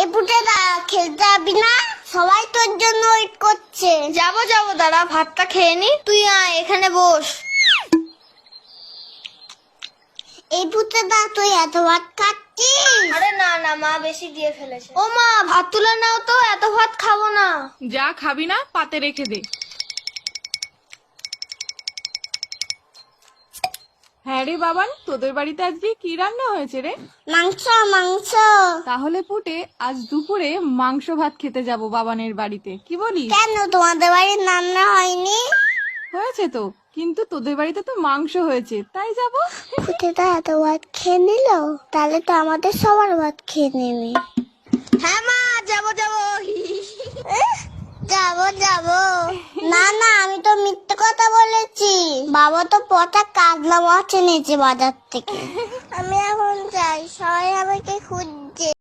এই পুটেরা খেলতে যাবি না? সবাই তোর জন্য ওয়েট করছে। যাবো দাঁড়া, ভাতটা খেয়ে নি। তুই আয়, এখানে বস। এই পুটেরা তুই এত ভাত খাচ্ছিস? আরে না মা বেশি দিয়ে ফেলেছে। ও মা, ভাত তুলে নাও তো, এত ভাত খাবো না। যা খাবি না পাতে রেখে দে। হ্যাঁ রে বাবান, তোদের বাড়িতে আজকে কি রান্না হয়েছে রে? মাংস মাংস। তাহলে পুটে আজ দুপুরে মাংস ভাত খেতে যাব বাবানের বাড়িতে, কি বলিস? কেন তোমাদের বাড়ির রান্না হয়নি? হয়েছে তো, কিন্তু তোদের বাড়িতে তো মাংস হয়েছে, তাই যাব। পুটেরা এত ভাত খেয়ে নিল, তাহলে তো আমাদের সবার ভাত খেয়ে নেবে। হ্যাঁ মা, যাবো যাবো যাবো। না না, আমি তো মিথ্যে কথা বলেছি। বাবা তো পচা কাজলা মাছ এনেছে বাজার থেকে। আমি এখন যাই, সবাই আমাকে খুঁজছে।